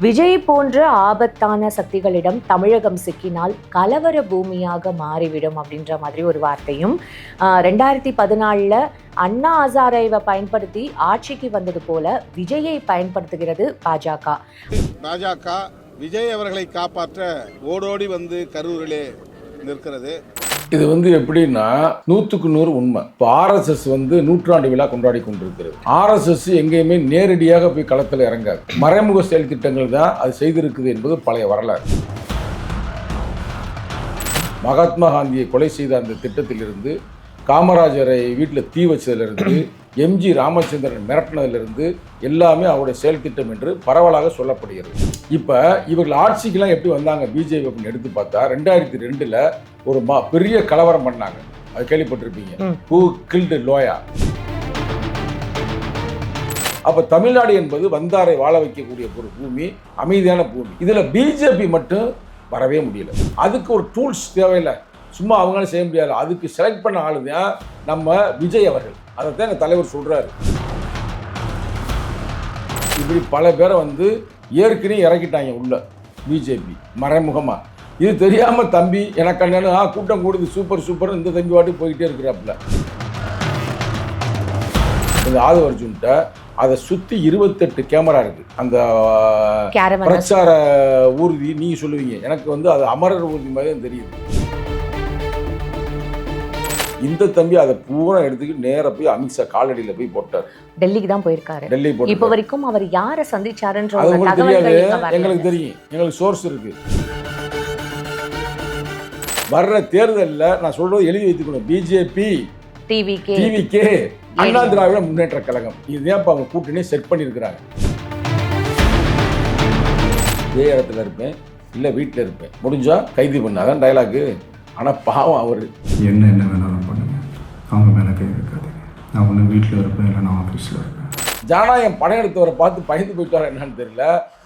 விஜய் போன்ற ஆபத்தான சக்திகளிடம் தமிழகம் சிக்கினால் கலவர பூமியாக மாறிவிடும் அப்படின்ற மாதிரி ஒரு வார்த்தையும் 2014 அண்ணா ஹசாரேவை பயன்படுத்தி ஆட்சிக்கு வந்தது போல விஜயை பயன்படுத்துகிறது பாஜக. விஜய் அவர்களை காப்பாற்ற ஓடோடி வந்து கரூரிலே நிற்கிறது. இது எப்படின்னா 100க்கு 100 உண்மை. இப்போ ஆர்எஸ்எஸ் நூற்றாண்டு விழா கொண்டாடி கொண்டிருக்கிறது. ஆர்எஸ்எஸ் எங்கேயுமே நேரடியாக போய் களத்தில் இறங்காது. மறைமுக செயல் திட்டங்கள் தான் அது செய்திருக்குது என்பது பழைய வரலாறு. மகாத்மா காந்தியை கொலை செய்த அந்த திட்டத்திலிருந்து, காமராஜரை வீட்டில் தீ வச்சதிலிருந்து, எம்ஜி ராமச்சந்திரன் மிரட்டினதிலிருந்து எல்லாமே அவருடைய செயல் திட்டம் என்று பரவலாக சொல்லப்படுகிறது. இப்போ இவர்கள் ஆட்சிக்கெல்லாம் எப்படி வந்தாங்க பிஜேபி அப்படின்னு எடுத்து பார்த்தா 2002 ஒரு பெரிய கலவரம் பண்ணாங்க. அது கேள்விப்பட்டிருப்பீங்க. Who guild Loya. அப்ப தமிழ்நாடு என்பது வந்தாரை வாழ வைக்கக்கூடிய ஒரு பூமி, அமைதியான பூமி. இதுல பிஜேபி மட்டும் வரவே முடியல. அதுக்கு ஒரு டூல்ஸ் தேவையில்லை, சும்மா அவங்களால செய்ய முடியாது. அதுக்கு செலக்ட் பண்ண ஆளு தான் நம்ம விஜய் அவர்கள். அதைத்தான் எங்கள் தலைவர் சொல்றாரு. இப்படி பல பேரை ஏற்கனவே இறக்கிட்டாங்க உள்ள பிஜேபி மறைமுகமா. இது தெரியாம தம்பி எனக்கு அண்ணன் கூட்டம் கூடுது சூப்பர் சூப்பர் இந்த தம்பி வாட்டி போயிட்டே இருக்கிறாப்புல. இந்த ஆதவர்ஜுன்ட்ட அதை சுற்றி 28 கேமரா இருக்கு. அந்த பிரச்சார ஊர்தி நீங்க சொல்லுவீங்க, எனக்கு அது அமரர் ஊர்தி மாதிரி தான் தெரியுது. இந்த தம்பி அதை பூரா எடுத்துக்கிட்டு நேர போய் அமித்ஷா காலடியில் போய் போட்டார். டெல்லிக்கு தான் போயிருக்காரு. டெல்லி போட்டு இப்போ வரைக்கும் அவர் யாரை சந்திச்சாருன்ற அது உங்களுக்கு தெரியாது, எங்களுக்கு தெரியும், எங்களுக்கு சோர்ஸ் இருக்கு. வர்ற தேர்தலில் நான் சொல்றது எழுதி வைத்துக்கணும். பிஜேபி டிவிகே அண்ணா திராவிட முன்னேற்ற கழகம் இதுதான் இப்போ அவங்க கூட்டணி செட் பண்ணியிருக்கிறாங்க. இதே இடத்துல இருப்பேன், இல்லை வீட்டில் இருப்பேன், முடிஞ்சா கைது பண்ண, அதான் டைலாக்கு. ஆனால் பாவம் அவர் என்ன வேணாலும் பண்ணுங்க, அவங்க மேலே கை வைக்காதீங்க. நான் ஒன்று வீட்டில் இருப்பேன், இல்லை நான் ஆஃபீஸில் இருப்பேன். ஜனநாயகம் படம் எடுத்தவரை பார்த்து பயந்து போயிட்டார் என்னன்னு தெரியல.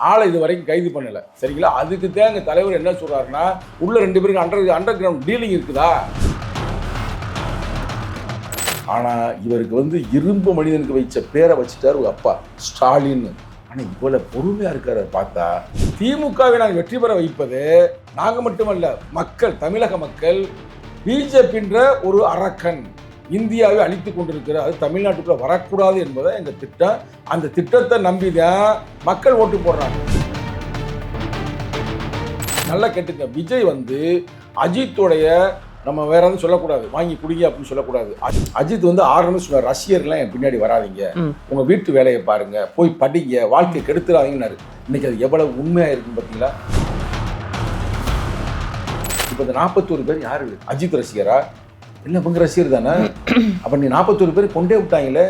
ஆளை இது வரைக்கும் கைது பண்ணலை. சரிங்களா? அதுக்கு தான் எங்கள் தலைவர் என்ன சொல்கிறாருன்னா, உள்ள 2 பேருக்கு அண்டர் கிரவுண்ட் டீலிங் இருக்குதா. ஆனால் இவருக்கு இரும்பு மனிதனுக்கு வச்ச பேரை வச்சுட்டார் ஒரு அப்பா ஸ்டாலின். ஆனால் இவ்வளோ பொறுமையாக இருக்கார பார்த்தா, திமுகவை நாங்கள் வெற்றி பெற வைப்பது நாங்கள் மட்டுமல்ல, மக்கள், தமிழக மக்கள். பிஜேபின்ற ஒரு அரக்கன் இந்தியாவை அழித்துக் கொண்டிருக்கிற, அது தமிழ்நாட்டுக்குள்ள வரக்கூடாது என்பதை எங்கள் திட்டம். அந்த திட்டத்தை நம்பிதான் மக்கள் ஓட்டு போடுறாங்க. நல்லா கேட்டுங்க, விஜய் அஜித்துடைய, நம்ம வேற எதுவும் சொல்லக்கூடாது, வாங்கி குடிங்க அப்படின்னு சொல்லக்கூடாது. அஜித் 6 நிமிஷம் ரசிகர்லாம் என் பின்னாடி வராதிங்க, உங்க வீட்டு வேலையை பாருங்க, போய் படிங்க, வாழ்க்கை கெடுத்துறாதீங்கன்னாரு. இன்னைக்கு அது எவ்வளவு உண்மையா இருக்குன்னு பார்த்தீங்களா? இப்போ இந்த 41 பேர் யாரு? அஜித் ரசிகரா? இல்லை, பங்கு ரசிகர் தானே. அப்ப நீ 41 பேர் கொண்டே விட்டாங்களே,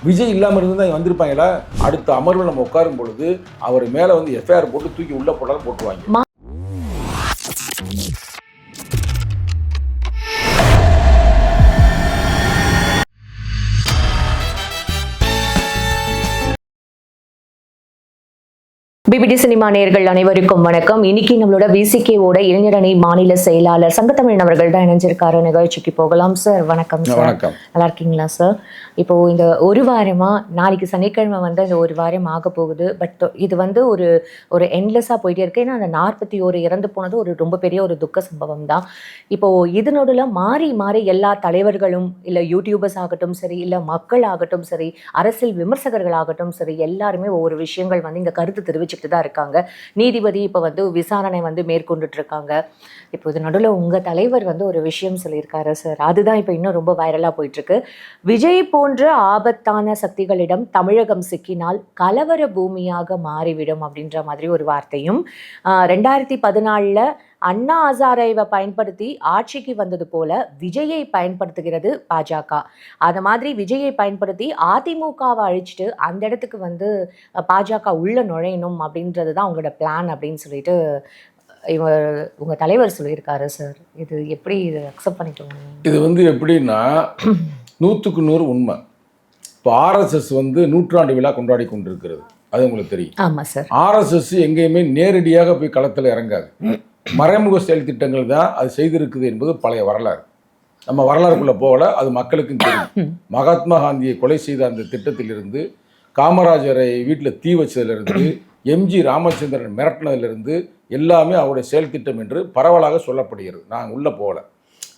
விஜய் இல்லாமல் இருந்தா வந்திருப்பாங்களா? அடுத்த அமர்வில் நம்ம உட்காரும் பொழுது அவர் மேல எஃப்ஐஆர் போட்டு தூக்கி உள்ள போட்டாலும் போட்டுருவாங்க. பிபிடி சினிமா நேயர்கள் அனைவருக்கும் வணக்கம். இன்னைக்கு நம்மளோட விசிகேவோட இளைஞரணி மாநில செயலாளர் சங்கத்தமிழன் அவர்கள் தான் இணைஞ்சிருக்காரு. நிகழ்ச்சிக்கு போகலாம் சார். வணக்கம் சார். வணக்கம். நல்லா இருக்கீங்களா சார்? இப்போ இந்த ஒரு வாரமா, நாளைக்கு சனிக்கிழமை இந்த ஒரு வாரம் ஆக போகுது. பட் இது ஒரு எண்ட்லெஸ்ஸாக போயிட்டே இருக்கு. ஏன்னா அந்த 41 இறந்து போனது ஒரு ரொம்ப பெரிய ஒரு துக்க சம்பவம் தான். இப்போ இதனோட மாறி மாறி எல்லா தலைவர்களும், இல்லை யூடியூபர்ஸ் ஆகட்டும் சரி, இல்லை மக்கள் ஆகட்டும் சரி, அரசியல் விமர்சகர்கள் ஆகட்டும் சரி, எல்லாருமே ஒவ்வொரு விஷயங்கள் இங்க கருத்து தெரிவிச்சு தான் இருக்காங்க. நீதிபதி இப்ப விசாரணை மேற்கொண்டுட்டு இருக்காங்க. இப்போ இது நடுவில் உங்க தலைவர் ஒரு விஷயம் சொல்லியிருக்காரு சார். அதுதான் இப்ப இன்னும் ரொம்ப வைரலா போயிட்டு இருக்கு. விஜய் போன்ற ஆபத்தான சக்திகளிடம் தமிழகம் சிக்கினால் கலவர பூமியாக மாறிவிடும் அப்படின்ற மாதிரி ஒரு வார்த்தையும் 2014 அண்ணா ஹசாரேவை பயன்படுத்தி ஆட்சிக்கு வந்தது போல விஜயை பயன்படுத்துகிறது பாஜக. அது மாதிரி விஜயை பயன்படுத்தி அதிமுகவை அழிச்சிட்டு அந்த இடத்துக்கு பாஜக உள்ள நுழையணும் அப்படின்றது தான் உங்களோட பிளான் அப்படின்னு சொல்லிட்டு உங்க தலைவர் சொல்லியிருக்காரு சார். இது எப்படி அக்செப்ட் பண்ணிக்கணும்? இது எப்படின்னா 100க்கு 100 உண்மை. இப்போ ஆர்எஸ்எஸ் நூற்றாண்டு விழா கொண்டாடி கொண்டிருக்கிறது, அது உங்களுக்கு தெரியும். ஆமா சார். ஆர்எஸ்எஸ் எங்கேயுமே நேரடியாக போய் களத்தில் இறங்காது. மறைமுக செயல் திட்டங்கள் தான் அது செய்திருக்குது என்பது பழைய வரலாறு. நம்ம வரலாறுக்குள்ள போகல, அது மக்களுக்கும் தெரியும். மகாத்மா காந்தியை கொலை செய்த அந்த திட்டத்திலிருந்து, காமராஜரை வீட்டில் தீ வச்சதிலிருந்து, எம்ஜி ராமச்சந்திரன் மிரட்டினதிலிருந்து எல்லாமே அவருடைய செயல் திட்டம் என்று பரவலாக சொல்லப்படுகிறது. நான் உள்ளே போகல.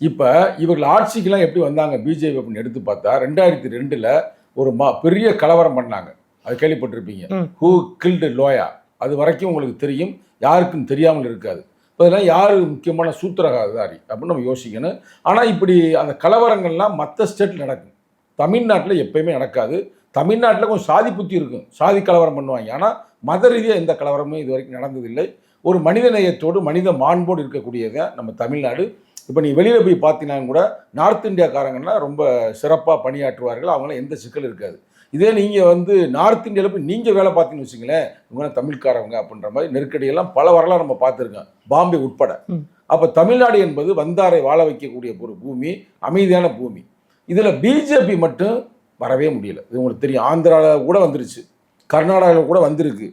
இப்போ இவர்கள் ஆட்சிக்கெல்லாம் எப்படி வந்தாங்க பிஜேபி அப்படின்னு எடுத்து பார்த்தா 2002 ஒரு பெரிய கலவரம் பண்ணாங்க. அது கேள்விப்பட்டிருப்பீங்க. ஹூ கில்டு லோயா, அது வரைக்கும் உங்களுக்கு தெரியும், யாருக்கும் தெரியாமல் இருக்காது. அதெல்லாம் யார் முக்கியமான சூத்திரதாரி அப்படின்னு நம்ம யோசிக்கணும். ஆனால் இப்படி அந்த கலவரங்கள்லாம் மற்ற ஸ்டேட்டில் நடக்கும், தமிழ்நாட்டில் எப்பயுமே நடக்காது. தமிழ்நாட்டில் கொஞ்சம் சாதி புத்தி இருக்கும், சாதி கலவரம் பண்ணுவாங்க. ஆனால் மத ரீதியாக எந்த கலவரமும் இது வரைக்கும் நடந்ததில்லை. ஒரு மனித நேயத்தோடு மனித மாண்போடு இருக்கக்கூடியதை நம்ம தமிழ்நாடு. இப்போ நீ வெளியில் போய் பார்த்தீங்கன்னா கூட நார்த் இந்தியாக்காரங்கன்னா ரொம்ப சிறப்பாக பணியாற்றுவார்கள், அவங்களாம் எந்த சிக்கலும் இருக்காது. இதே நீங்கள் வந்து நார்த் இந்தியாவில் போய் நீங்கள் வேலை பார்த்தீங்கன்னு வச்சுங்களேன், இவங்களாம் தமிழ்காரவங்க அப்படின்ற மாதிரி நெருக்கடியெல்லாம் பல வரலாறு நம்ம பார்த்துருக்கோம், பாம்பே உட்பட. அப்போ தமிழ்நாடு என்பது வந்தாரை வாழ வைக்கக்கூடிய ஒரு பூமி, அமைதியான பூமி. இதில் பிஜேபி மட்டும் வரவே முடியல. இது உங்களுக்கு தெரியும், ஆந்திராவில் கூட வந்துருச்சு, கர்நாடகாவில் கூட வந்திருக்கு,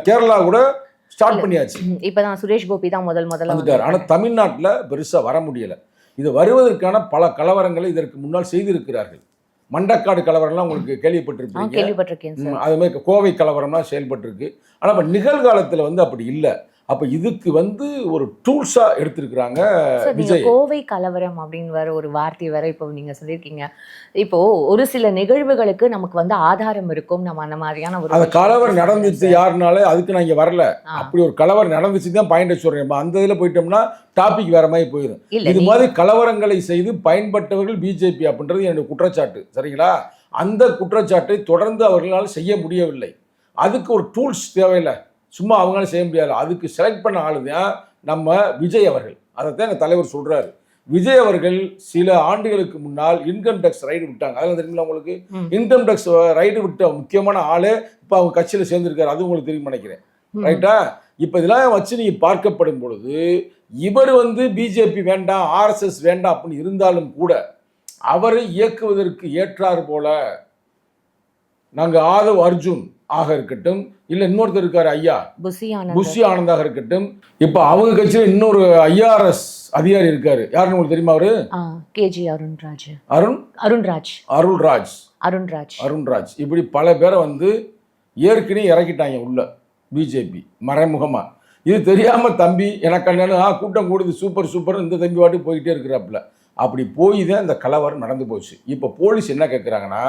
கேரளா கூட ஸ்டார்ட் பண்ணியாச்சு. இப்பதான் சுரேஷ் கோபி தான் முதல்ல வந்துட்டார். ஆனால் தமிழ்நாட்டில் பெருசாக வர முடியலை. இது வருவதற்கான பல கலவரங்களை இதற்கு முன்னால் செய்திருக்கிறார்கள். மண்டக்காடு கலவரம்லாம் உங்களுக்கு கேள்விப்பட்டிருக்கீங்க. அது மாதிரி கோவை கலவரம்லாம் செயல்பட்டுருக்கு. ஆனால் இப்போ நிகழ்காலத்தில் வந்து அப்படி இல்லை. அப்போ இதுக்கு வந்து ஒரு டூல்ஸாக எடுத்திருக்கிறாங்க விஜய். கோவை கலவரம் அப்படின்னு வர ஒரு வார்த்தை வர இப்போ நீங்க சொல்லியிருக்கீங்க. இப்போ ஒரு சில நிகழ்வுகளுக்கு நமக்கு வந்து ஆதாரம் இருக்கும், நம்ம அந்த மாதிரியான ஒரு அந்த கலவரம் நடந்துச்சு யாருனால, அதுக்கு நான் இங்கே வரல. அப்படி ஒரு கலவரம் நடந்துச்சு தான் பாயிண்ட் சொல்றேன். அந்த இதில் போயிட்டோம்னா டாபிக் வேற மாதிரி போயிடும். இது மாதிரி கலவரங்களை செய்து பயன்பட்டவர்கள் பிஜேபி அப்படின்றது என்னுடைய குற்றச்சாட்டு. சரிங்களா? அந்த குற்றச்சாட்டை தொடர்ந்து அவர்களால் செய்ய முடியவில்லை. அதுக்கு ஒரு டூல்ஸ் தேவையில்லை, சும்மா அவங்களால செய்ய முடியாது. அதுக்கு செலக்ட் பண்ண ஆளு தான் நம்ம விஜய் அவர்கள். அதைத்தான் எங்கள் தலைவர் சொல்றாரு. விஜய் அவர்கள் சில ஆண்டுகளுக்கு முன்னால் இன்கம் டேக்ஸ் ரைடு விட்டாங்க. அதெல்லாம் தெரியுங்களா உங்களுக்கு? இன்கம் டேக்ஸ் ரைடு விட்ட முக்கியமான ஆளு இப்போ அவங்க கட்சியில் சேர்ந்திருக்காரு. அது உங்களுக்கு தெரியும் நினைக்கிறேன், ரைட்டா? இப்போ இதெல்லாம் வச்சு நீங்கள் பார்க்கப்படும் பொழுது இவர் வந்து பிஜேபி வேண்டாம், ஆர்எஸ்எஸ் வேண்டாம் அப்படின்னு இருந்தாலும் கூட அவரை இயக்குவதற்கு ஏற்றாறு போல நாங்கள் ஆதவ் அர்ஜுன் ஆக இருக்கட்டும், இல்லை இன்னொருத்தர் இருக்காரு ஐயா புஷி ஆனந்தாக இருக்கட்டும், இப்போ அவங்க கட்சியில் இன்னொரு ஐஆர்எஸ் அதிகாரி இருக்காரு. யாருன்னு உங்களுக்கு தெரியுமா? அவரு கேஜி அருண்ராஜ். இப்படி பல பேரை வந்து ஏற்கனவே இறக்கிட்டாங்க உள்ள பிஜேபி மறைமுகமா. இது தெரியாம தம்பி எனக்கு என்னன்னு கூட்டம் கூடுது சூப்பர் இந்த தம்பி வாட்டி போயிட்டே இருக்கிறாப்புல. அப்படி போய் தான் இந்த கலவரம் நடந்து போச்சு. இப்போ போலீஸ் என்ன கேட்குறாங்கன்னா,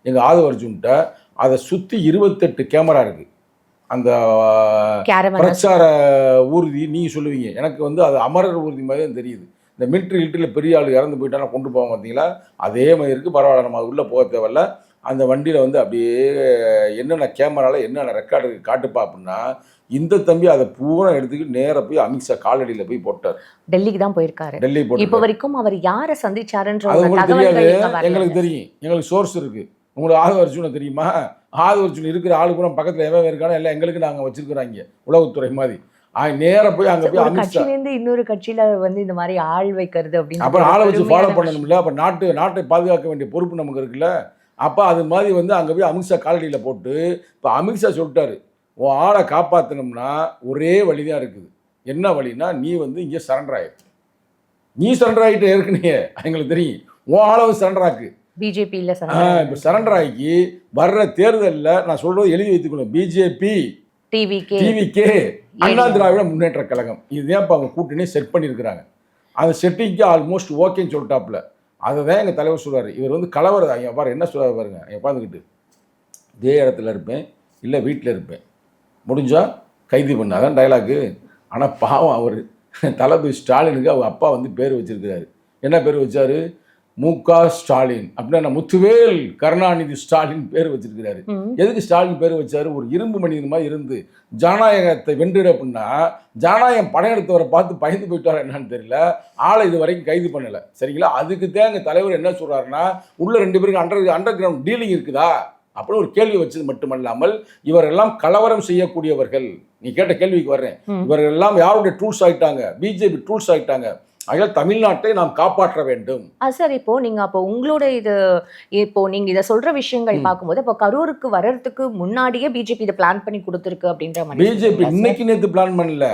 எங்கள் ஆதவ அர்ஜுன்கிட்ட அதை சுற்றி 28 கேமரா இருக்குது. அந்த பிரச்சார ஊர்தி நீங்கள் சொல்லுவீங்க, எனக்கு வந்து அது அமரர் ஊர்தி மாதிரி தான் தெரியுது. இந்த மிலிட்ரியில் பெரிய ஆள் இறந்து போயிட்டானா கொண்டு போவாங்க பார்த்தீங்களா, அதே மாதிரி இருக்குது. பரவாயில்ல, நம்ம உள்ளே போக தேவையில்ல. அந்த வண்டியில் வந்து அப்படியே என்னென்ன கேமராவில் என்னென்ன ரெக்கார்டு காட்டுப்பா அப்படின்னா, இந்த தம்பி அதை பூரா எடுத்துக்கிட்டு நேராக போய் அமித்ஷா காலடியில் போய் போட்டார். டெல்லிக்கு தான் போயிருக்காரு. டெல்லி போட்டு இப்போ வரைக்கும் அவர் யாரை சந்திச்சாருன்ற உங்களுக்கு தெரியாது, எங்களுக்கு தெரியும், எங்களுக்கு சோர்ஸ் இருக்குது. உங்களுக்கு ஆதவ அர்ஜுனை தெரியுமா? ஆதவ அர்ஜுன் இருக்கிற ஆளு பூரா பக்கத்தில் எவன் இருக்கானோ எல்லாம் எங்களுக்கு நாங்கள் வச்சிருக்கிறோம் உளவுத்துறை மாதிரி. நேராக போய் அங்கே போய் அமித்ஷா இன்னொரு கட்சியில வந்து இந்த மாதிரி ஆள் வைக்கிறது அப்படின்னு அப்புறம் ஆளை வச்சு ஃபாலோ பண்ணணும்ல. அப்போ நாட்டை பாதுகாக்க வேண்டிய பொறுப்பு நமக்கு இருக்குல்ல. அப்போ அது மாதிரி வந்து அங்கே போய் அமித்ஷா காலடியில் போட்டு, இப்போ அமித்ஷா சொல்லிட்டாரு, உன் ஆளை காப்பாற்றணும்னா ஒரே வழி தான் இருக்குது. என்ன வழின்னா, நீ வந்து இங்கே சரண்டர் ஆயிரு. நீ சரண்டர் ஆகிட்டு ஏற்கனவே எங்களுக்கு தெரியும், உன் ஆளவு சரண்டர் ஆக்கு. பிஜேபி இல்லை இப்போ சரண்டர் ஆகி வர்ற தேர்தலில் நான் சொல்றது எழுதி வைத்துக்கணும், பிஜேபி டிவிகே அண்ணா திராவிட முன்னேற்ற கழகம் இதுதான் இப்போ அவங்க கூட்டணி செட் பண்ணியிருக்கிறாங்க. அந்த செட்டிங்க்கு ஆல்மோஸ்ட் ஓகேன்னு சொல்லிட்டாப்புல. அதை தான் எங்கள் தலைவர் சொல்கிறார். இவர் வந்து கலவரம் ஐயா பாரு என்ன சொல்கிறார் பாருங்க, உட்காந்துக்கிட்டு இதே இடத்துல இருப்பேன், இல்லை வீட்டில் இருப்பேன், முடிஞ்சால் கைது பண்ண, அதான் டைலாக்கு. ஆனால் பாவம் அவர் தளபதி ஸ்டாலினுக்கு அவங்க அப்பா வந்து பேர் வச்சிருக்கிறாரு. என்ன பேர் வச்சாரு? மு.க. ஸ்டாலின் அப்படின்னா முத்துவேல் கருணாநிதி ஸ்டாலின் பேர் வச்சிருக்கிறாரு. எதுக்கு ஸ்டாலின் பேர் வச்சாரு? ஒரு இரும்பு மனிதன் மாதிரி இருந்து ஜனநாயகத்தை வென்றுடு அப்படின்னா, ஜனநாயகம் படம் எடுத்தவரை பார்த்து பயந்து போயிட்டாரா என்னன்னு தெரியல, ஆளை இது வரைக்கும் கைது பண்ணலை. சரிங்களா? அதுக்கு தான் எங்கள் தலைவர் என்ன சொல்கிறாருன்னா, உள்ள 2 பேருக்கு அண்டர் கிரவுண்ட் டீலிங் இருக்குதா அப்படின்னு ஒரு கேள்வி வச்சது மட்டுமல்லாமல், இவரெல்லாம் கலவரம் செய்யக்கூடியவர்கள். நீ கேட்ட கேள்விக்கு வர்றேன். இவர்கள் எல்லாம் யாருடைய டூல்ஸ் ஆகிட்டாங்க? பிஜேபி டூல்ஸ் ஆகிட்டாங்க. ஆகையால் தமிழ்நாட்டை நாம் காப்பாற்ற வேண்டும். சார், இப்போ நீங்க அப்போ உங்களோட இப்போ நீங்க இதை சொல்ற விஷயங்கள் பார்க்கும்போது, இப்போ கரூருக்கு வர்றதுக்கு முன்னாடியே பிஜேபி இதை பிளான் பண்ணி கொடுத்துருக்கு அப்படின்ற மாதிரி. பிஜேபி இன்னைக்கு நேற்று பிளான் பண்ணல.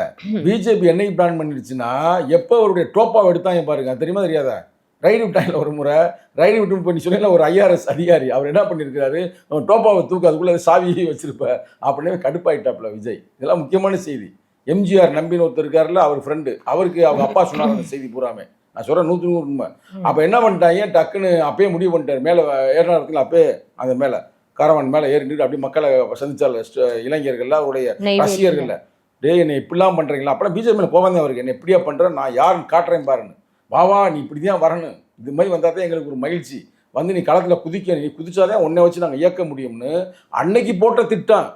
பிஜேபி என்னைக்கு பிளான் பண்ணிடுச்சுன்னா, எப்போ அவருடைய டோப்பாவை எடுத்தாங்க பாருங்க, தெரியுமா தெரியாதா? ரைடு விட்டாங்கள ஒரு முறை, ரைடு விட்டு பண்ணி சொன்னா ஒரு ஐஆர்எஸ் அதிகாரி அவர் என்ன பண்ணியிருக்காரு, அவன் டோப்பாவை தூக்கு அதுக்குள்ளே சாவி வச்சிருப்ப அப்படின்னு கடுப்பாயிட்டாப்புல விஜய். இதெல்லாம் முக்கியமான செய்தி. எம்ஜிஆர் நம்பின்னு ஒருத்தர் இருக்காருல்ல, அவர் ஃப்ரெண்டு, அவருக்கு அவங்க அப்பா சொன்னார் அந்த செய்தி பூராமே. நான் சொல்கிறேன் 100 உண்மை. அப்போ என்ன பண்ணிட்டாங்க, டக்குன்னு அப்பயே முடிவு பண்ணிட்டார். மேலே ஏறினா இடத்துல அப்பயே அந்த மேலே காரவான் மேலே ஏறிட்டு அப்படியே மக்களை சந்திச்சால இளைஞர்கள்ல அவருடைய ரசிகர்கள்ல, டேய் என்னை இப்படிலாம் பண்ணுறீங்களா, அப்போலாம் பிஜேபி மேலே போவாங்க அவருக்கு, என்ன எப்படியா பண்ணுறேன் நான் யாருன்னு காட்டுறேன் பாருன்னு, வா நீ இப்படி தான் வரணும், இது மாதிரி வந்தால் தான் எங்களுக்கு ஒரு மகிழ்ச்சி, வந்து நீ களத்தில் குதிக்க, நீ குதிச்சாதான் உன்னை வச்சு நாங்கள் இயக்க முடியும்னு அன்னைக்கு போட்ட திட்டம்.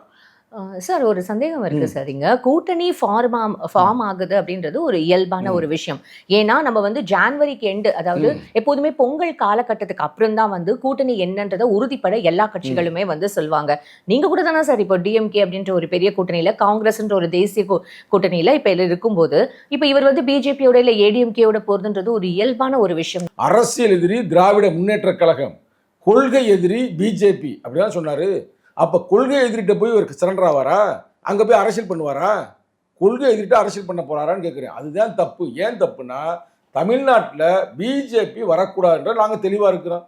சார் ஒரு சந்தேகம் இருக்கு சார். இங்க கூட்டணி ஃபார்ம் ஆகுது அப்படின்றது ஒரு இயல்பான ஒரு விஷயம். ஏன்னா நம்ம வந்து ஜான்வரிக்கு எண்டு, அதாவது எப்போதுமே பொங்கல் காலகட்டத்துக்கு அப்புறம் தான் வந்து கூட்டணி என்னன்றதை உறுதிப்பட எல்லா கட்சிகளுமே வந்து சொல்லுவாங்க. நீங்க கூட தானே சார் இப்போ டிஎம்கே அப்படின்ற ஒரு பெரிய கூட்டணியில, காங்கிரஸ்ன்ற ஒரு தேசிய கூட்டணியில இப்ப இருக்கும்போது, இப்ப இவர் வந்து பிஜேபியோட இல்ல ஏடிஎம்கேயோட போறதுன்றது ஒரு இயல்பான ஒரு விஷயம். அரசியல் எதிரி திராவிட முன்னேற்ற கழகம், கொள்கை எதிரி பிஜேபி அப்படிதான் சொன்னாரு. அப்போ கொள்கை எதிரிட்ட போய் ஒரு சரண்டர் ஆவாரா, அங்கே போய் அரசியல் பண்ணுவாரா, கொள்கை எதிரிட்ட அரசியல் பண்ண போறாரான்னு கேட்குறேன். அதுதான் தப்பு. ஏன் தப்புனா, தமிழ்நாட்டில் பிஜேபி வரக்கூடாதுன்ற நாங்கள் தெளிவாக இருக்கிறோம்.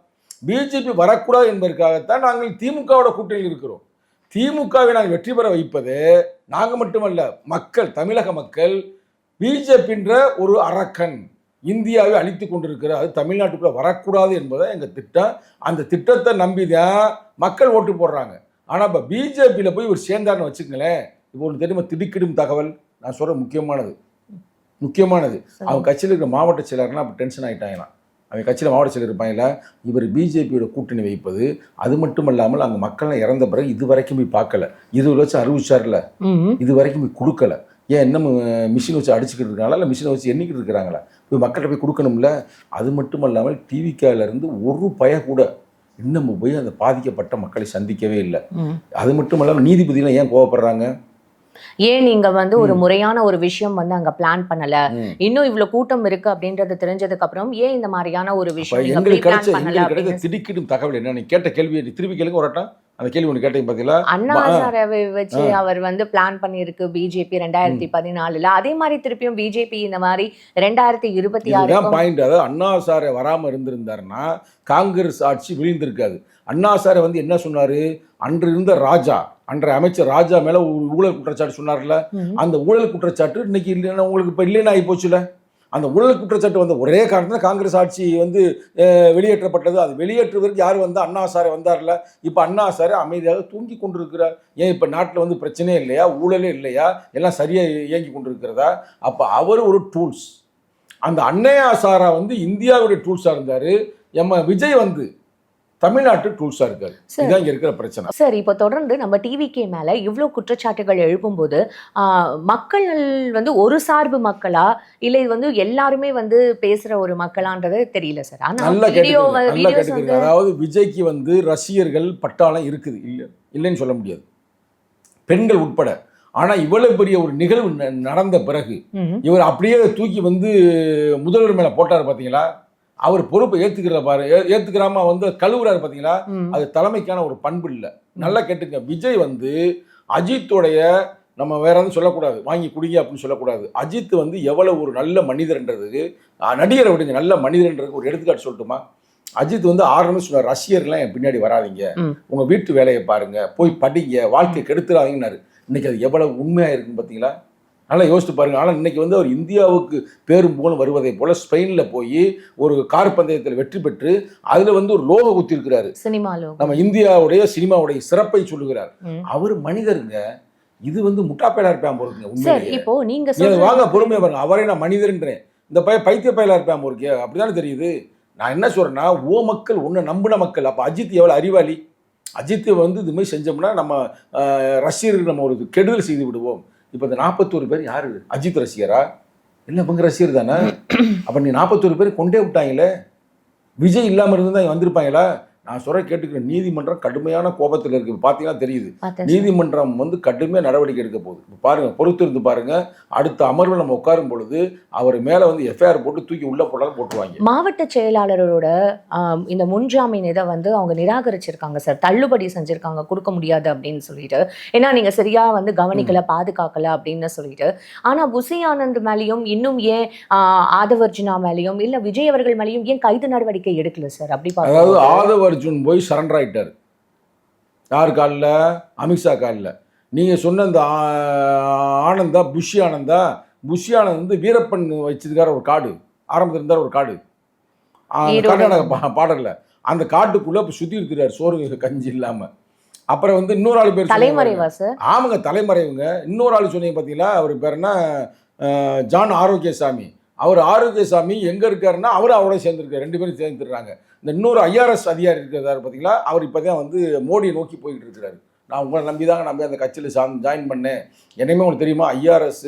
பிஜேபி வரக்கூடாது என்பதற்காகத்தான் நாங்கள் திமுகவோட கூட்டணியில் இருக்கிறோம். திமுகவை நாங்கள் வெற்றி பெற வைப்பது நாங்கள் மட்டுமல்ல, மக்கள், தமிழக மக்கள். பிஜேபின்ற ஒரு அரக்கன் இந்தியாவை அழித்து கொண்டிருக்கிற, அது தமிழ்நாட்டுக்குள்ளே வரக்கூடாது என்பதை எங்கள் திட்டம். அந்த திட்டத்தை நம்பி தான் மக்கள் ஓட்டு போடுறாங்க. ஆனால் இப்போ பிஜேபியில் போய் ஒரு சேர்ந்தார்னு வச்சுக்கங்களேன், இப்போ ஒன்று தெரியுமா, திடுக்கிடும் தகவல் நான் சொல்கிற முக்கியமானது. அவங்க கட்சியில் இருக்கிற மாவட்ட செயலர்லாம் அப்போ டென்ஷன் ஆகிட்டாங்களாம். அவங்க கட்சியில் மாவட்ட செயலர் இருப்பாங்களா, இவர் பிஜேபியோட கூட்டணி வைப்பது, அது மட்டும் இல்லாமல் அங்கே மக்கள்லாம் இறந்த பிறகு இது வரைக்கும் போய் பார்க்கல, 20 லட்சம் அறிவிச்சார்ல, இது வரைக்கும் போய் கொடுக்கல. ஏன் இன்னும் மிஷினை வச்சு அடிச்சுக்கிட்டு இருக்காங்களா, இல்லை மிஷினை வச்சு எண்ணிக்கிட்டு இருக்கிறாங்களா, போய் மக்கள்கிட்ட போய் கொடுக்கணும்ல. அது மட்டும் இல்லாமல் டிவிக்காலேருந்து ஒரு பய கூட இன்னும் போய் அந்த பாதிக்கப்பட்ட மக்களை சந்திக்கவே இல்லை. அது மட்டும் இல்லாமல் நீதிபதியெல்லாம் ஏன் கோவப்படுறாங்க, ஏன் நீங்க வந்து ஒரு முறையான ஒரு விஷயம் வந்து அங்க பிளான் பண்ணல, இன்னும் இவ்வளவு கூட்டம் இருக்கு அப்படின்றது தெரிஞ்சதுக்கு அப்புறம் ஏன் இந்த மாதிரியான ஒரு விஷயம் எங்களுக்கு கிடைச்ச திடுக்கிடும் தகவல் என்ன, நீ கேட்ட கேள்வியை திருப்பி கேளுங்க ஒரு அந்த கேள்வி ஒன்று கேட்டீங்க பார்த்தீங்களா, அண்ணா சாரை வச்சு அவர் வந்து பிளான் பண்ணியிருக்கு பிஜேபி 2014. அதே மாதிரி திருப்பியும் பிஜேபி இந்த மாதிரி 2026 பாயிண்ட். அதாவது அண்ணா சாரை வராம இருந்திருந்தாருன்னா காங்கிரஸ் ஆட்சி விழுந்திருக்காது. அண்ணா சாரை வந்து என்ன சொன்னாரு, அன்று இருந்த ராஜா, அன்றைய அமைச்சர் ராஜா மேல ஒரு ஊழல் குற்றச்சாட்டு சொன்னார்ல, அந்த ஊழல் குற்றச்சாட்டு இன்னைக்கு இல்லைன்னா உங்களுக்கு இப்போ இல்லைன்னு ஆகி போச்சுல. அந்த ஊழல் குற்றச்சாட்டு வந்த ஒரே காரணத்தில் காங்கிரஸ் ஆட்சி வந்து வெளியேற்றப்பட்டது. அது வெளியேற்றுவதற்கு யார் வந்து அண்ணா சாரை வந்தார்ல. இப்போ அண்ணா சாரை அமைதியாக தூங்கி கொண்டிருக்கிறார். ஏன் இப்போ நாட்டில் வந்து பிரச்சனையே இல்லையா, ஊழலே இல்லையா, எல்லாம் சரியாக இயங்கி கொண்டிருக்கிறதா? அப்போ அவர் ஒரு டூல்ஸ். அந்த அண்ணையா சாரா வந்து இந்தியாவுடைய டூல்ஸாக இருந்தார். எம்ம விஜய் வந்து தமிழ்நாட்டு டூல்ஸாக இருக்காரு. இதுதான் இங்கே இருக்கிற பிரச்சனை. சார் இப்போ தொடர்ந்து நம்ம டிவிகே மேலே இவ்வளோ குற்றச்சாட்டுகள் எழுப்பும்போது மக்கள் வந்து ஒரு சார்பு மக்களா இல்லை இது வந்து எல்லாருமே வந்து பேசுகிற ஒரு மக்களான்றது தெரியல சார். நல்லா கேட்டுக்கிறீங்க. அதாவது விஜய்க்கு வந்து ரசிகர்கள் பட்டாளம் இருக்குது, இல்லைன்னு சொல்ல முடியாது, பெண்கள் உட்பட. ஆனால் இவ்வளவு பெரிய ஒரு நிகழ்வு நடந்த பிறகு இவர் அப்படியே தூக்கி வந்து முதல்வர் மேலே போட்டார் பார்த்தீங்களா, அவர் பொறுப்பை ஏத்துக்கிறாம வந்து கழுவுறாரு பார்த்தீங்களா, அது தலைமைக்கான ஒரு பண்பு இல்லை. நல்லா கேட்டுங்க. விஜய் வந்து அஜித்துடைய, நம்ம வேற எதுவும் சொல்லக்கூடாது, வாங்கி குடிங்க அப்படின்னு சொல்லக்கூடாது. அஜித் வந்து எவ்வளவு ஒரு நல்ல மனிதர்ன்றதுக்கு, நடிகரை விடுங்க, நல்ல மனிதர்ன்றதுக்கு ஒரு எடுத்துக்காட்டு சொல்லட்டுமா? அஜித் வந்து ஆரம்பி சொன்னார், ரசிகர்லாம் என் பின்னாடி வராதிங்க, உங்க வீட்டு வேலையை பாருங்க, போய் படிங்க, வாழ்க்கை கெடுத்துறாதீங்கன்னாரு. இன்னைக்கு அது எவ்வளவு உண்மையா இருக்குன்னு பார்த்தீங்களா? நல்லா யோசித்து பாருங்க. ஆனால் இன்னைக்கு வந்து அவர் இந்தியாவுக்கு பேரும் போலும் வருவதை போல ஸ்பெயினில் போய் ஒரு கார் பந்தயத்தில் வெற்றி பெற்று அதில் வந்து ஒரு லோகோ குத்தி இருக்கிறாரு, நம்ம இந்தியாவுடைய சினிமாவுடைய சிறப்பை சொல்லுகிறார். அவர் மனிதருங்க. இது வந்து முட்டாப்பையில இருப்பான் போறதுங்க. உண்மையிலே வாங்க பொறுமையா பாருங்க. அவரை நான் மனிதர்ன்றேன், இந்த பைத்திய பையில இருப்பான் போறீங்க, அப்படிதானே தெரியுது. நான் என்ன சொல்றேன்னா, ஓ மக்கள் ஒன்று நம்பின மக்கள். அப்போ அஜித் எவ்வளோ அறிவாளி. அஜித்தை வந்து இது மாதிரி செஞ்சோம்னா நம்ம ரசிகர்கள் நம்ம ஒரு கெடுதல் செய்து விடுவோம். இப்போ இந்த 41 பேர் யாரு, அஜித் ரசிகரா? இல்லை இவங்க ரசிகர் தானே. அப்போ நீ 41 பேர் கொண்டே விட்டாங்களே. விஜய் இல்லாமல் இருந்து தான் வந்திருப்பாங்களா? நான் சொல்ற கேட்டுக்கிற நீதிமன்றம் கடுமையான கோபத்தில் இருக்கு. பார்த்தீங்கன்னா தெரியுது. பார்த்தேன் சார். நீதிமன்றம் வந்து கடுமையாக நடவடிக்கை எடுக்க போகுது. இப்ப பாருங்க, பொறுத்து இருந்து பாருங்க. அடுத்த அமர்வில் நம்ம உட்காரும் பொழுது அவர் மேலே வந்து எஃப்ஐஆர் போட்டு தூக்கி உள்ள போட்டாலும் போட்டுருவாங்க. மாவட்ட செயலாளரோட இந்த முன்ஜாமீன் இதை வந்து அவங்க நிராகரிச்சிருக்காங்க சார். தள்ளுபடி செஞ்சிருக்காங்க, கொடுக்க முடியாது அப்படின்னு சொல்லிட்டு. ஏன்னா நீங்க சரியா வந்து கவனிக்கல, பாதுகாக்கல அப்படின்னு சொல்லிட்டு. ஆனா புசி ஆனந்த் மேலேயும் இன்னும் ஏன் ஆதவர்ஜுனா மேலேயும் இல்ல விஜய் அவர்கள் மேலேயும் ஏன் கைது நடவடிக்கை எடுக்கல சார்? அப்படி அதாவது பார்க்கும்போது ஆதவ அர்ஜுன் போய் சரண்டர் ஆயிட்டார். யார் காலில்? அமித்ஷா காலில். நீங்கள் சொன்ன இந்த ஆனந்தா, புஷி ஆனந்தா, புஷி ஆனந்த் வந்து வீரப்பன் வச்சிருக்காரு ஒரு காடு, ஆரம்பத்தில் இருந்தார் ஒரு காடு, கர்நாடக பார்டரில். அந்த காட்டுக்குள்ளே இப்போ சுற்றி இருக்கிறார், சோறு கஞ்சி இல்லாமல். அப்புறம் வந்து இன்னொரு ஆள் பேர் தலைமறைவா சார்? ஆமாங்க, தலைமறைவுங்க. இன்னொரு ஆள் சொன்னீங்க பார்த்தீங்களா, அவர் பேர் என்ன? ஜான் ஆரோக்கியசாமி. அவர் ஆரோக்கியசாமி எங்கே இருக்காருன்னா அவரும் அவரோட சேர்ந்துருக்காரு, 2 பேரும் சேர்ந்துடுறாங்க. இந்த இன்னொரு ஐஆர்எஸ் அதிகாரி இருக்கிறாரு பார்த்தீங்களா, அவர் இப்போ தான் வந்து மோடியை நோக்கி போய்கிட்டு இருக்கிறாரு. நான் உங்களை நம்பி அந்த கட்சியில் ஜாயின் பண்ணேன். என்னையுமே உங்களுக்கு தெரியுமா, ஐஆர்எஸ்,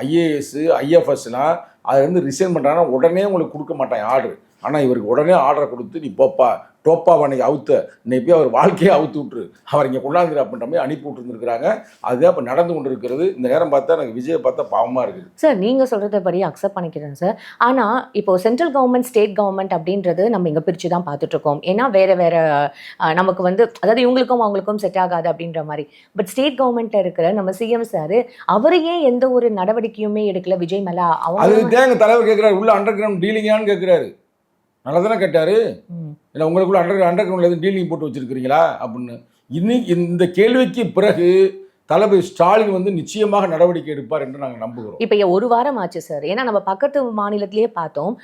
ஐஏஎஸ், ஐஎஃப்எஸ்லாம் அதை வந்து ரிசைன் பண்ணுறாங்கன்னா உடனே உங்களுக்கு கொடுக்க மாட்டாங்க ஆர்டர். ஆனால் இவருக்கு உடனே ஆர்டரை கொடுத்து நீ போப்பா டோப்பாவை அன்னைக்கு அவுத்த, இன்னைக்கு போய் அவர் வாழ்க்கையை அவுத்து விட்டுரு, அவர் இங்கே கொண்டாந்துரு அப்படின்ற மாதிரி அனுப்பி விட்டுருந்துருக்காங்க. அதுதான் இப்போ நடந்து கொண்டு இருக்கிறது. இந்த நேரம் பார்த்தா எனக்கு விஜயை பார்த்தா பாவமாக இருக்குது சார். நீங்கள் சொல்கிறத படி அக்செப்ட் பண்ணிக்கிறேன் சார். ஆனால் இப்போ சென்ட்ரல் கவர்மெண்ட், ஸ்டேட் கவர்மெண்ட் அப்படின்றது நம்ம இங்கே பிரித்து தான் பார்த்துட்ருக்கோம். ஏன்னா வேறு வேறு நமக்கு வந்து அதாவது இவங்களுக்கும் அவங்களுக்கும் செட் ஆகாது அப்படின்ற மாதிரி. பட் ஸ்டேட் கவர்மெண்ட்டில் இருக்கிற நம்ம சிஎம் சார் அவரையே எந்த ஒரு நடவடிக்கையுமே எடுக்கல விஜய் மேலே. அதுதான் எங்கள் தலைவர் கேட்குறாரு, உள்ள அண்டர் கிரவுண்ட் டீலிங்கான்னு கேட்குறாரு. நல்லா தானே கேட்டார். இல்லை உங்களுக்குள்ள அண்டர் கிரவுண்டில் எதுவும் டீலிங் போட்டு வச்சுருக்கிறீங்களா அப்படின்னு. இன்னைக்கு இந்த கேள்விக்கு பிறகு தளபதி ஸ்டாலின் வந்து நிச்சயமாக நடவடிக்கை எடுப்பார் என்று நாங்கள் நம்புகிறோம். இப்போ ஒரு வாரம் ஆச்சு சார். ஏன்னா நம்ம பக்கத்து மாநிலத்திலேயே பார்த்தோம்,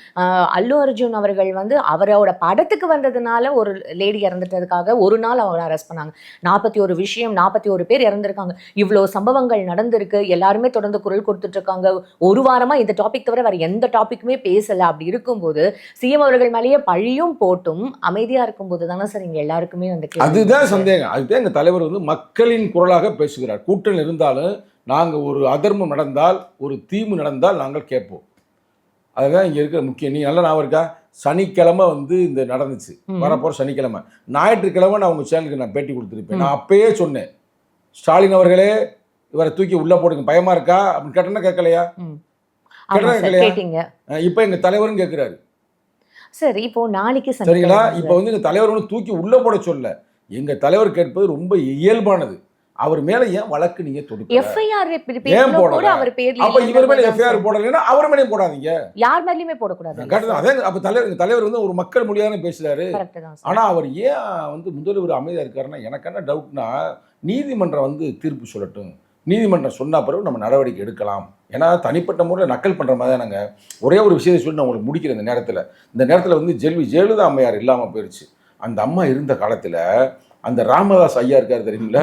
அல்லு அர்ஜுன் அவர்கள் வந்து அவரோட படத்துக்கு வந்ததுனால ஒரு லேடி இறந்துட்டதுக்காக ஒரு நாள் அவரை அரெஸ்ட் பண்ணாங்க. 41 விஷயம், 41 பேர் இறந்துருக்காங்க. இவ்வளோ சம்பவங்கள் நடந்திருக்கு. எல்லாருமே தொடர்ந்து குரல் கொடுத்துட்டு இருக்காங்க. ஒரு வாரமா இந்த டாபிக் தவிர வேற எந்த டாபிக்குமே பேசலை. அப்படி இருக்கும்போது சிஎம் அவர்கள் மேலேயே பழியும் போட்டும் அமைதியா இருக்கும்போது தானே சார் இங்க எல்லாருக்குமே வந்து அதுதான் சந்தேகம். அதுதான் எங்கள் தலைவர் வந்து மக்களின் குரலாக பேசுகிறார். கூட்டணி இருந்தாலும் நாங்கள் ஒரு அதர்மம் நடந்தால், ஒரு தீமை நடந்தால் நாங்கள் கேட்போம். அதுதான் இங்கே இருக்கிற முக்கியம். நீ நல்லா ஞாபகம் இருக்கா, சனிக்கிழமை வந்து இந்த நடந்துச்சு, வரப்போகிற சனிக்கிழமை. ஞாயிற்றுக்கிழமை நான் உங்கள் சேனலுக்கு நான் பேட்டி கொடுத்துருப்பேன். நான் அப்பயே சொன்னேன், ஸ்டாலின் அவர்களே இவரை தூக்கி உள்ளே போடுங்க, பயமா இருக்கா அப்படின்னு கேட்டேன்னா கேட்கலையா? கேட்கலையா? இப்போ எங்கள் தலைவரும் கேட்குறாரு. சரி, இப்போ நாளைக்கு சரிங்களா? இப்போ வந்து எங்கள் தலைவர் ஒன்று தூக்கி உள்ளே போட சொல்ல, எங்கள் தலைவர் கேட்பது ரொம்ப இயல்பானது. அவர் மேல ஏன் வழக்கு நீங்க தொடுக்கல? எஃப்ஐஆர் ஏன் போடல? அவர் பேர்ல அப்ப இவர் மேல எஃப்ஐஆர் போடலனா அவர் மேலயே போடாதீங்க. யார் மேலயுமே போட கூடாது. அதே அப்ப தலைவர் வந்து ஒரு மக்கள் மொழியானே பேசுறாரு. ஆனா அவர் ஏன் வந்து முதல்வர் அமைதியா இருக்காருன்னா எனக்கு என்ன டவுட்னா, நீதிமன்றம் வந்து தீர்ப்பு சொல்லட்டும், நீதிமன்றம் சொன்ன பிறகு நம்ம நடவடிக்கை எடுக்கலாம். ஏன்னா தனிப்பட்ட முறையில் நக்கல் பண்ணுற மாதிரி தானங்க. ஒரே ஒரு விஷயத்தை சொல்லி நான் உங்களுக்கு முடிக்கிறேன். இந்த நேரத்தில் வந்து ஜெயலலிதா அம்மையார் இல்லாமல் போயிடுச்சு. அந்த அம்மா இருந்த காலத்தில் அந்த ராமதாஸ் ஐயா இருக்காரு தெரியுங்களா,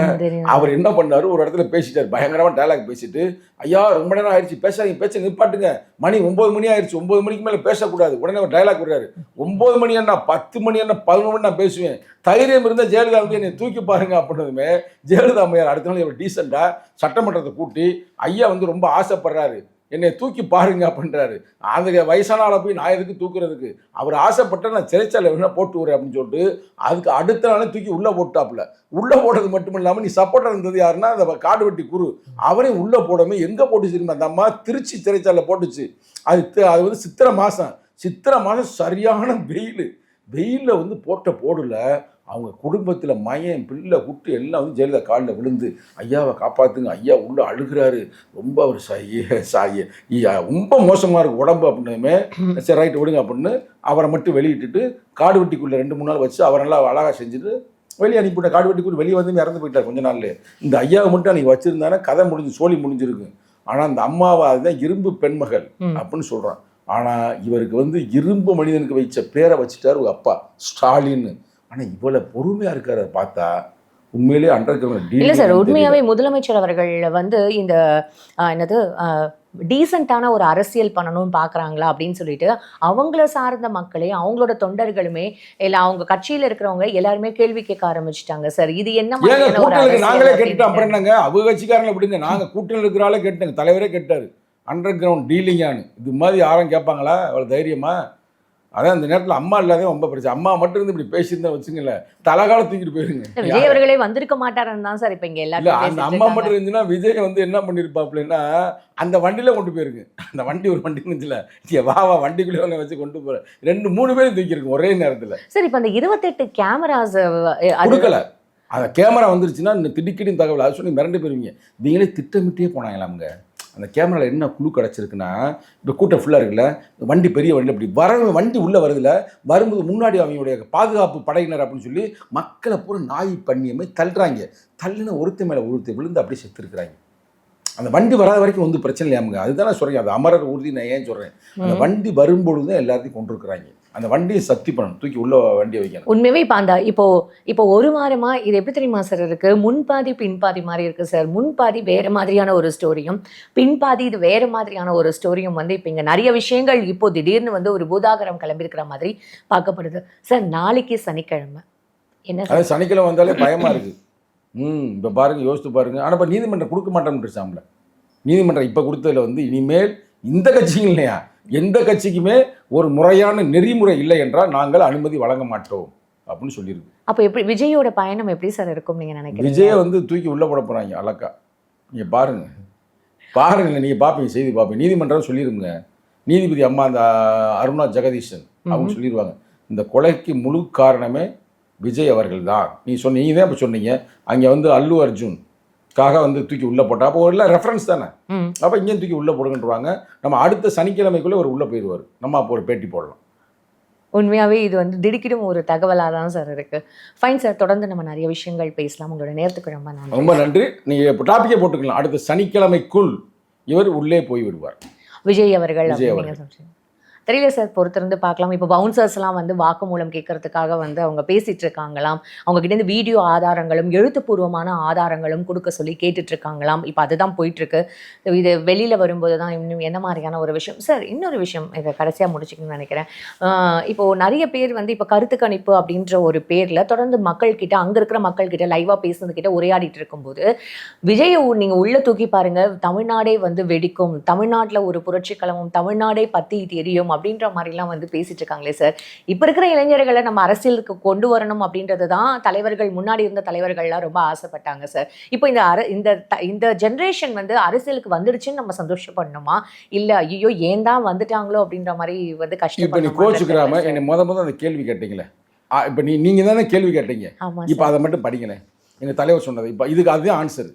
அவர் என்ன பண்ணாரு, ஒரு இடத்துல பேசிட்டார், பயங்கரமாக டைலாக் பேசிட்டு, ஐயா ரொம்ப நேரம் ஆயிடுச்சு, பேச நிப்பாட்டுங்க, மணி 9 மணி ஆயிடுச்சு, 9 மணிக்கு மேலே பேசக்கூடாது. உடனே ஒரு டைலாக் விடுறாரு, 9 மணி என்ன 10 மணி என்ன 11 மணி நான் பேசுவேன், தைரியம் இருந்தால் ஜெயலலிதா வந்து என்னை தூக்கி பாருங்க அப்படின்னதுமே ஜெயலலிதா அம்மையார் அடுத்த நாள் இவர் டீசெண்டாக சட்டமன்றத்தை கூட்டி, ஐயா வந்து ரொம்ப ஆசைப்படுறாரு, என்னை தூக்கி பாருங்க அப்படின்றாரு. அந்த வயசான ஆளை போய் நான் எதுக்கு தூக்குறதுக்கு, அவர் ஆசைப்பட்ட நான் சிறைச்சாலை வேணா போட்டு வரேன் அப்படின்னு சொல்லிட்டு அதுக்கு அடுத்த நாளே தூக்கி உள்ளே போட்டாப்புல. உள்ளே போட்டது மட்டும் இல்லாமல் நீ சப்போர்ட்டாக இருந்தது யாருன்னா அந்த காடு வெட்டி குரு, அவரையும் உள்ளே போடாமல் எங்கே போட்டுச்சு தெரியுமா, அந்த அம்மா திருச்சி சிறைச்சாலை போட்டுச்சு. அது வந்து சித்திரை மாதம் சரியான வெயிலில் வந்து போடல. அவங்க குடும்பத்தில் மயன் பிள்ளை குட்டு எல்லாம் வந்து ஜெயலலிதா காலில் விழுந்து ஐயாவை காப்பாற்றுங்க, ஐயா உள்ளே அழுகிறாரு, ரொம்ப அவர் ரொம்ப மோசமாக இருக்குது உடம்பு அப்படின்னுமே, சரி ரைட்டு விடுங்க அப்படின்னு அவரை மட்டும் வெளியிட்டுட்டு காடு வெட்டிக்குள்ளே 2-3 நாள் வச்சு அவரை நல்லா அழகாக செஞ்சுட்டு வெளியே அனுப்பிவிட்ட. காடு வெட்டிக்குள்ளே வெளியே வந்து இறந்து போயிட்டார் கொஞ்ச நாள்லேயே. இந்த ஐயாவை மட்டும் அன்றைக்கி வச்சுருந்தானே கதை முடிஞ்சு சோழி முடிஞ்சிருக்கு. ஆனால் அந்த அம்மாவை அதுதான் இரும்பு பெண்மகள் அப்படின்னு சொல்கிறான். ஆனால் இவருக்கு வந்து இரும்பு மனிதனுக்கு வச்ச பேரை வச்சுட்டார் ஒரு அப்பா ஸ்டாலின். ஆனால் இவ்வளோ பொறுமையாக இருக்கார பார்த்தா உண்மையிலேயே அண்டர் கிரவுண்ட் இல்லை சார். உண்மையாகவே முதலமைச்சர் அவர்கள் வந்து இந்த என்னது டீசெண்டான ஒரு அரசியல் பண்ணணும்னு பார்க்குறாங்களா அப்படின்னு சொல்லிட்டு அவங்கள சார்ந்த மக்களே, அவங்களோட தொண்டர்களுமே, இல்லை அவங்க கட்சியில் இருக்கிறவங்க எல்லாருமே கேள்வி கேட்க ஆரம்பிச்சிட்டாங்க சார். இது என்ன நாங்களே கேட்டுட்டோம். அப்புறம் என்னங்க அவங்க கட்சிக்காரங்களை விடுங்க, நாங்கள் கூட்டணியில் இருக்கிறாலே கேட்டாங்க, தலைவரே கேட்டார் அண்டர் கிரவுண்ட் டீலிங்கானு. இது மாதிரி யாரும் கேட்பாங்களா? அவ்வளோ தைரியமா? அதான் அந்த நேரத்தில் அம்மா இல்லாதே ரொம்ப பிரச்சனை. அம்மா மட்டும் இருந்து இப்படி பேசியிருந்தா வச்சுங்களேன், தலகால தூக்கிட்டு போயிருங்க. விஜய் அவர்களே வந்திருக்க மாட்டாருன்னு தான் சார் இப்ப இங்க இல்லை, எல்லாரும் அந்த அம்மா மட்டும் இருந்துச்சுன்னா விஜய் வந்து என்ன பண்ணியிருப்பாப்புலன்னா அந்த வண்டியில் கொண்டு போயிருக்கு. அந்த வண்டி ஒரு வண்டி இருந்துச்சுல, வா வண்டிக்குள்ளே வச்சு கொண்டு போகிறேன் 2-3 பேரும் தூக்கியிருக்கு ஒரே நேரத்தில். சார் இப்ப அந்த 28 கேமராஸ் கொடுக்கல. அந்த கேமரா வந்துருச்சுன்னா இந்த திடுக்கிடும் தகவல் அது சொல்லி மிரண்டு போயிருவீங்க. நீங்களே திட்டமிட்டே போனாங்களாமுங்க. அந்த கேமராவில் என்ன குழு கிடச்சிருக்குன்னா, இப்போ கூட்டம் ஃபுல்லாக இருக்குல்ல, வண்டி பெரிய வண்டியில் இப்படி வண்டி உள்ளே வருதுல, வரும்போது முன்னாடி அவங்களுடைய பாதுகாப்பு படையினர் அப்படின்னு சொல்லி மக்களை பூரா நாய் பண்ணியமே தள்ளுறாங்க. தள்ளுன ஒருத்த மேலே ஒருத்த விழுந்து அப்படியே செத்துருக்குறாங்க. அந்த வண்டி வராத வரைக்கும் வந்து பிரச்சனை இல்லையாமுங்க. அதுதான் நான் சொல்கிறேன், அது அமரர் உறுதி. நான் ஏன் சொல்கிறேன், அந்த வண்டி வரும்பொழுது தான் எல்லாத்தையும் கொண்டு இருக்கிறாங்க. அந்த வண்டியை சக்தி பண்ணணும், தூக்கி உள்ள வண்டியை வைக்கணும். உண்மையாவே இப்போ ஒரு வாரமா இது எப்படி தெரியுமா சார் இருக்கு, முன்பாதி பின்பாதி மாதிரி இருக்கு சார். முன்பாதி வேற மாதிரியான ஒரு ஸ்டோரியும், பின்பாதி இது வேற மாதிரியான ஒரு ஸ்டோரியும் வந்து இப்போ இங்க நிறைய விஷயங்கள் இப்போ திடீர்னு வந்து ஒரு பூதாகரம் கிளம்பியிருக்கிற மாதிரி பார்க்கப்படுது சார். நாளைக்கு சனிக்கிழமை என்ன சார்? அது சனிக்கிழமை வந்தாலே பயமா இருக்கு. இப்போ பாருங்க, யோசித்து பாருங்க. ஆனால் இப்போ நீதிமன்றம் கொடுக்க மாட்டோம்னு சாமில் நீதிமன்றம் இப்போ கொடுத்ததில் வந்து இனிமேல் இந்த கட்சியும் இல்லையா, எந்த கட்சிக்குமே ஒரு முறையான நெறிமுறை இல்லை என்றால் நாங்கள் அனுமதி வழங்க மாட்டோம் அப்படின்னு சொல்லியிருக்கு. அப்போ எப்படி விஜயோட பயணம் எப்படி சார் இருக்கும் நீங்க நினைக்கிறீங்க? விஜயை வந்து தூக்கி உள்ள போட போறாங்க அழகா. நீங்க பாருங்க நீங்க பார்ப்பீங்க, செய்தி பார்ப்பீங்க. நீதிமன்றம் சொல்லிருங்க, நீதிபதி அம்மா அந்த அருணா ஜெகதீஷன் அவங்க சொல்லிடுவாங்க, இந்த கொலைக்கு முழு காரணமே விஜய் அவர்கள் தான். நீங்க தான் இப்போ சொன்னீங்க, அங்கே வந்து அல்லு அர்ஜுன்காக வந்து தூக்கி உள்ளே போட்டா, அப்போ எல்லாம் ரெஃபரன்ஸ் தானே, அப்போ இங்கேயும் தூக்கி உள்ளே போடுங்கன்றாங்க. நம்ம அடுத்த சனிக்கிழமைக்குள்ளே ஒரு உள்ளே போயிடுவார், நம்ம அப்போ ஒரு பேட்டி போடலாம். உண்மையாகவே இது வந்து திடுக்கிடும் ஒரு தகவலாக தான் சார் இருக்குது. ஃபைன் சார், தொடர்ந்து நம்ம நிறைய விஷயங்கள் பேசலாம். உங்களோட நேரத்துக்கு ரொம்ப நன்றி. ரொம்ப நன்றி. நீங்கள் இப்போ டாப்பிக்கே போட்டுக்கலாம், அடுத்த சனிக்கிழமைக்குள் இவர் உள்ளே போய் விடுவார் விஜய் அவர்கள். தெரியல சார், பொறுத்திருந்து பார்க்கலாம். இப்போ பவுன்சர்ஸ்லாம் வந்து வாக்குமூலம் கேட்கறதுக்காக வந்து அவங்க பேசிட்டு இருக்காங்களாம். அவங்க கிட்ட இருந்து வீடியோ ஆதாரங்களும் எழுத்துப்பூர்வமான ஆதாரங்களும் கொடுக்க சொல்லி கேட்டுட்டு இருக்காங்களாம். இப்போ அதுதான் போயிட்டு இருக்கு. இது வெளியில வரும்போது தான் இன்னும் என்ன மாதிரியான ஒரு விஷயம் சார். இன்னொரு விஷயம் இதை கடைசியாக முடிச்சுக்கணும்னு நினைக்கிறேன். இப்போ நிறைய பேர் வந்து இப்போ கருத்து கணிப்பு அப்படின்ற ஒரு பேர்ல தொடர்ந்து மக்கள்கிட்ட, அங்க இருக்கிற மக்கள்கிட்ட லைவா பேசுனதுக்கிட்ட உரையாடிட்டு இருக்கும்போது, விஜய் நீங்க உள்ள தூக்கி பாருங்க, தமிழ்நாடே வந்து வெடிக்கும், தமிழ்நாட்டில் ஒரு புரட்சி கலமும், தமிழ்நாடே பத்தி எரியும் அப்படின்ற மாதிரிலாம் வந்து பேசிட்டு இருக்காங்களே சார். இப்போ இருக்கிற இளைஞர்களை நம்ம அரசியலுக்கு கொண்டு வரணும் அப்படின்றது தான் தலைவர்கள், முன்னாடி இருந்த தலைவர்கள்லாம் ரொம்ப ஆசைப்பட்டாங்க சார். இப்போ இந்த ஜென்ரேஷன் வந்து அரசியலுக்கு வந்துடுச்சுன்னு நம்ம சந்தோஷப்படணுமா, இல்லை ஐயோ ஏன் தான் வந்துட்டாங்களோ அப்படின்ற மாதிரி வந்து இப்போ நீ கோச்சுக்கிறாம என்னை முதல் அந்த கேள்வி கேட்டீங்களே, இப்போ நீங்கள் தானே கேள்வி கேட்டீங்க. இப்போ அதை மட்டும் படிங்களேன், எங்கள் தலைவர் சொன்னது. இப்போ இதுக்கு அதுதான் ஆன்சர்.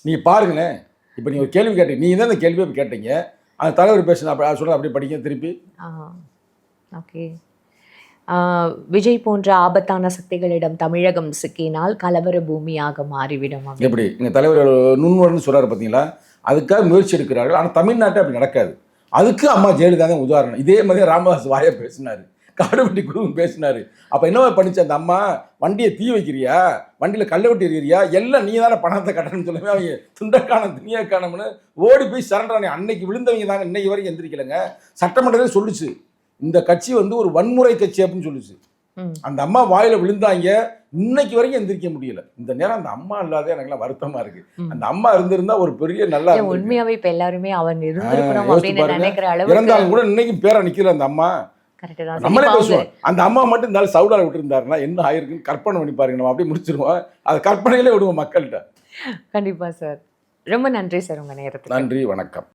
நீங்கள் பாருங்களேன், இப்போ நீங்கள் ஒரு கேள்வி கேட்டீங்க, நீங்கள் தான் அந்த கேள்வியை கேட்டீங்க, அந்த தலைவர் பேசுனா அப்படி சொல்ல, அப்படி படிங்க திருப்பி. ஓகே. விஜய் போன்ற ஆபத்தான சக்திகளிடம் தமிழகம் சிக்கினால் கலவர பூமியாக மாறிவிடும். எப்படி எங்கள் தலைவர் நுண்ணுணர்வு சொல்கிறார் பார்த்தீங்களா, அதுக்காக முயற்சி எடுக்கிறார்கள். ஆனால் தமிழ்நாட்டை அப்படி நடக்காது. அதுக்கு அம்மா ஜெயலலிதா தான் உதாரணம். இதே மாதிரி ராமதாஸ் வாயா பேசினார், காடுவெட்டி குருவும் பேசினார். அப்போ என்ன பண்ணிச்சு அந்த அம்மா, வண்டியை தீ வைக்கிறியா, வண்டியில் கல்லை வெட்டி எறிகிறியா, எல்லாம் நீ தானே பணத்தை கட்டணும்னு சொல்லவே அவங்க துண்டக்கானம் துணியக்கானம்னு ஓடி போய் சரண்டானே. அன்னைக்கு விழுந்தவங்க தாங்க இன்னைக்கு வரைக்கும் எந்திரிக்கலைங்க. சட்டமன்றத்தை சொல்லுச்சு, இந்த கட்சி வந்து ஒரு வன்முறை கட்சி அப்படின்னு சொல்லுச்சு. அந்த அம்மா வாயில விழுந்தாங்க, இன்னைக்கு வரைக்கும் எந்திரிக்க முடியல. இந்த நேரம் அந்த அம்மா இல்லாத எனக்குலாம் வருத்தமா இருக்கு. அந்த அம்மா இருந்திருந்தா ஒரு பெரிய நல்லா உண்மையாவே இப்ப எல்லாருமே அவன் இருந்திருக்கணும் அப்படின்னு நினைக்கிற அளவுக்கு இறந்தாலும் கூட இன்னைக்கு பேரை நிக்கிற அந்த அம்மா. நம்மளே பேசுவோம், அந்த அம்மா மட்டும் இருந்தாலும் சவுடால விட்டுருந்தாருன்னா என்ன ஆயிருக்குன்னு கற்பனை பண்ணி பாருங்க. நம்ம அப்படியே முடிச்சிருவோம், அதை கற்பனையிலே விடுவோம் மக்கள்கிட்ட. கண்டிப்பா சார். ரொம்ப நன்றி சார் உங்க நேரத்துக்கு. நன்றி, வணக்கம்.